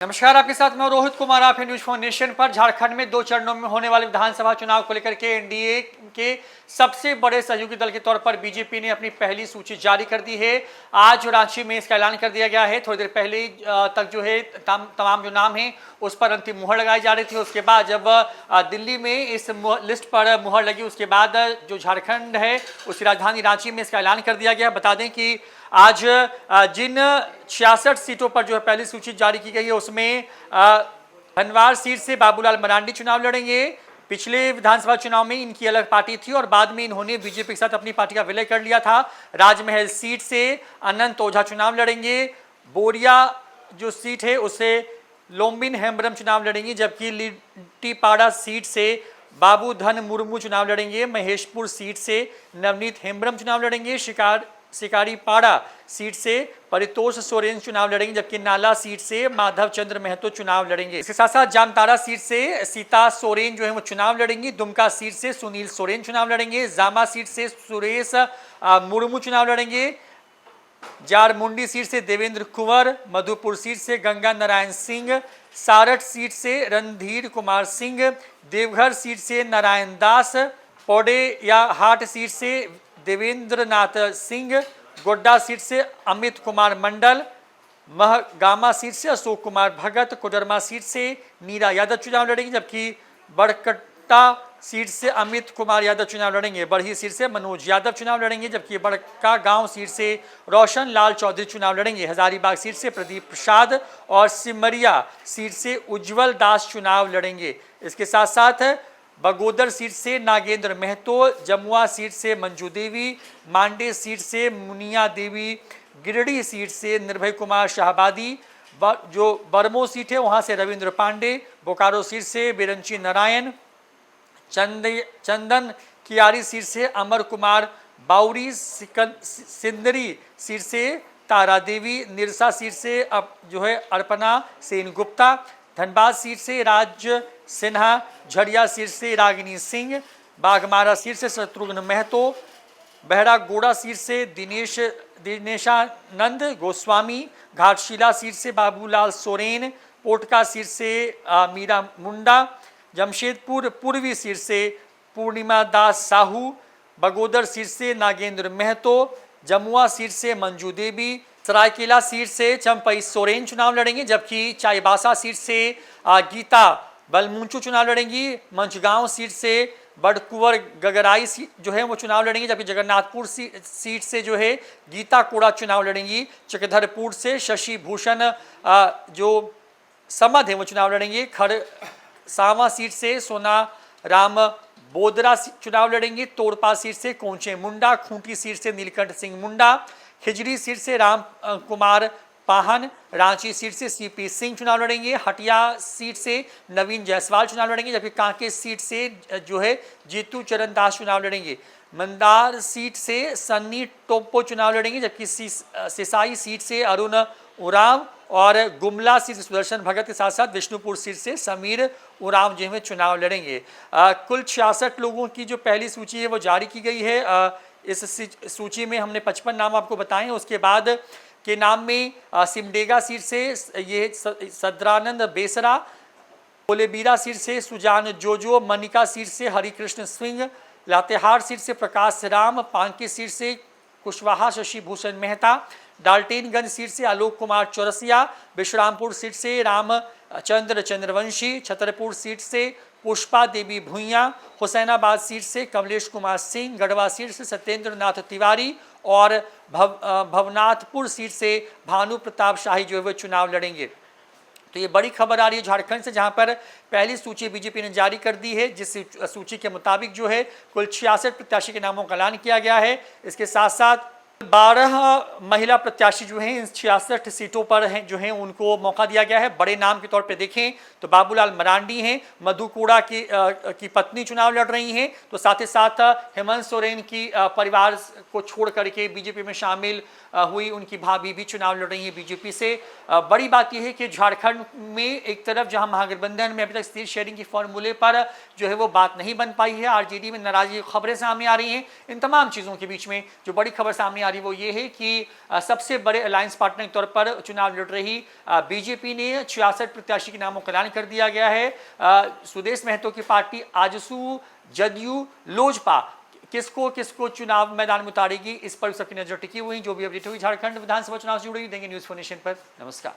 नमस्कार, आपके साथ मैं रोहित कुमार। आप न्यूज फाउंडेशन पर। झारखंड में 2 चरणों में होने वाले विधानसभा चुनाव को लेकर के एनडीए के सबसे बड़े सहयोगी दल के तौर पर बीजेपी ने अपनी पहली सूची जारी कर दी है। आज रांची में इसका ऐलान कर दिया गया है। थोड़ी देर पहले तक जो है तमाम जो नाम हैं उस पर अंतिम मुहर लगाई जा रही थी। उसके बाद जब दिल्ली में इस लिस्ट पर मुहर लगी, उसके बाद जो झारखंड है उसकी राजधानी रांची में इसका ऐलान कर दिया गया। बता दें कि आज जिन 66 सीटों पर जो है पहली सूची जारी की गई है उसमें धनवार सीट से बाबूलाल मरांडी चुनाव लड़ेंगे। पिछले विधानसभा चुनाव में इनकी अलग पार्टी थी और बाद में इन्होंने बीजेपी के साथ अपनी पार्टी का विलय कर लिया था। राजमहल सीट से अनंत ओझा चुनाव लड़ेंगे। बोरिया जो सीट है उससे लोम्बिन हेम्ब्रम चुनाव लड़ेंगे, जबकि लिट्टीपाड़ा सीट से बाबूधन मुर्मू चुनाव लड़ेंगे। महेशपुर सीट से नवनीत हेम्ब्रम चुनाव लड़ेंगे। शिकारीपाड़ा सीट से परितोष सोरेन चुनाव लड़ेंगे, जबकि नाला सीट से माधव चंद्र महतो चुनाव लड़ेंगे। इसके साथ साथ जामताड़ा सीट से सीता सोरेन जो है वो चुनाव लड़ेंगी। दुमका सीट से सुनील सोरेन चुनाव लड़ेंगे। जामा सीट से सुरेश मुर्मू चुनाव लड़ेंगे। जारमुंडी सीट से देवेंद्र कुंवर। मधुपुर सीट से गंगा नारायण सिंह। सारठ सीट से रणधीर कुमार सिंह। देवघर सीट से नारायण दास। पौड़े या हाट सीट से देवेंद्र नाथ सिंह। गोड्डा सीट से अमित कुमार मंडल। महगामा सीट से अशोक कुमार भगत। कोडरमा सीट से नीरा यादव चुनाव लड़ेंगे, जबकि बड़कट्टा सीट से अमित कुमार यादव चुनाव लड़ेंगे। बरही सीट से मनोज यादव चुनाव लड़ेंगे, जबकि बड़का गांव सीट से रोशन लाल चौधरी चुनाव लड़ेंगे। हजारीबाग सीट से प्रदीप प्रसाद और सिमरिया सीट से उज्जवल दास चुनाव लड़ेंगे। इसके साथ साथ बगोदर सीट से नागेंद्र महतो। जमुआ सीट से मंजू देवी। मांडे सीट से मुनिया देवी। गिरिडीह सीट से निर्भय कुमार शाहबादी। जो बरमो सीट है वहां से रविंद्र पांडे। बोकारो सीट से बिरंची नारायण। चंदन कियारी सीट से अमर कुमार बाउरी। सिंदरी सीट से तारा देवी। निरसा सीट से अब जो है अर्पणा सेन गुप्ता। धनबाद सीट से राज सिन्हा। झरिया सीट से रागिनी सिंह। बाघमारा सीट से शत्रुघ्न महतो। बहरागोड़ा सीट से दिनेशानंद गोस्वामी। घाटशिला सीट से बाबूलाल सोरेन। पोटका सीट से मीरा मुंडा। जमशेदपुर पूर्वी सीट से पूर्णिमा दास साहू। बगोदर सीट से नागेंद्र महतो। जमुआ सीट से मंजू देवी। सरायकेला सीट से चंपई सोरेन चुनाव लड़ेंगे, जबकि चाईबासा सीट से गीता बलमुंचू चुनाव लड़ेंगी। मंचगांव सीट से बड़कुंवर गगराई जो है वो चुनाव लड़ेंगी, जबकि जगन्नाथपुर सीट से जो है गीता कोड़ा चुनाव लड़ेंगी। चक्रधरपुर से शशि भूषण जो समध है वो चुनाव लड़ेंगे। खड़सावा सीट से सोना राम बोदरा चुनाव लड़ेंगे। तोड़पा सीट से कोंचे मुंडा। खूंटी सीट से नीलकंठ सिंह मुंडा। खिजड़ी सीट से राम कुमार पाहन। रांची सीट से सीपी सिंह चुनाव लड़ेंगे। हटिया सीट से नवीन जायसवाल चुनाव लड़ेंगे, जबकि कांकेर सीट से जो है जीतू चरण दास चुनाव लड़ेंगे। मंदार सीट से सन्नी टोप्पो चुनाव लड़ेंगे, जबकि सिसाई सीट से अरुण उरांव और गुमला सीट से सुदर्शन भगत के साथ साथ विष्णुपुर सीट से समीर उरांव जो है चुनाव लड़ेंगे। कुल 66 लोगों की जो पहली सूची है वो जारी की गई है। इस सूची में हमने 55 नाम आपको बताए। उसके बाद के नाम में सिमडेगा सीट से ये सदरानंद बेसरा। कोलेबीरा सीट से सुजान जोजो। मनिका सीट से हरिकृष्ण सिंह। लातेहार सीट से प्रकाश राम। पांकी सीट से कुशवाहा शशि भूषण मेहता। डाल्टेनगंज सीट से आलोक कुमार चौरसिया। विश्रामपुर सीट से रामचंद्र चंद्रवंशी। छतरपुर सीट से पुष्पा देवी भुइयां। हुसैनाबाद सीट से कमलेश कुमार सिंह। गढ़वा सीट से सत्येंद्र नाथ तिवारी और भवनाथपुर सीट से भानु प्रताप शाही जो है वो चुनाव लड़ेंगे। तो ये बड़ी खबर आ रही है झारखंड से, जहां पर पहली सूची बीजेपी ने जारी कर दी है, जिस सूची के मुताबिक जो है कुल 66 प्रत्याशी के नामों का ऐलान किया गया है। इसके साथ साथ 12 महिला प्रत्याशी जो हैं इन 66 सीटों पर हैं जो हैं उनको मौका दिया गया है। बड़े नाम के तौर पे देखें तो बाबूलाल मरांडी हैं। मधु कोड़ा की पत्नी चुनाव लड़ रही हैं। तो साथ ही साथ हेमंत सोरेन की परिवार को छोड़ करके बीजेपी में शामिल हुई, उनकी भाभी भी चुनाव लड़ रही हैं बीजेपी से। बड़ी बात यह है कि झारखंड में एक तरफ जहां महागठबंधन में अभी तक सीट शेयरिंग के फॉर्मूले पर जो है वो बात नहीं बन पाई है, आरजेडी में नाराजगी खबरें सामने आ रही हैं। इन तमाम चीज़ों के बीच में जो बड़ी खबर सामने आ रही है वो ये है कि सबसे बड़े अलायंस पार्टनर के तौर पर चुनाव लड़ रही बीजेपी ने 66 प्रत्याशी के नामों का ऐलान कर दिया गया है। सुदेश महतो की पार्टी आजसू, जदयू, लोजपा किसको किसको चुनाव मैदान में उतारेगी, इस पर सबकी नजर टिकी हुई। जो भी अपडेट हुई झारखंड विधानसभा चुनाव से जुड़ी, देंगे न्यूज़ 4 नेशन पर। नमस्कार।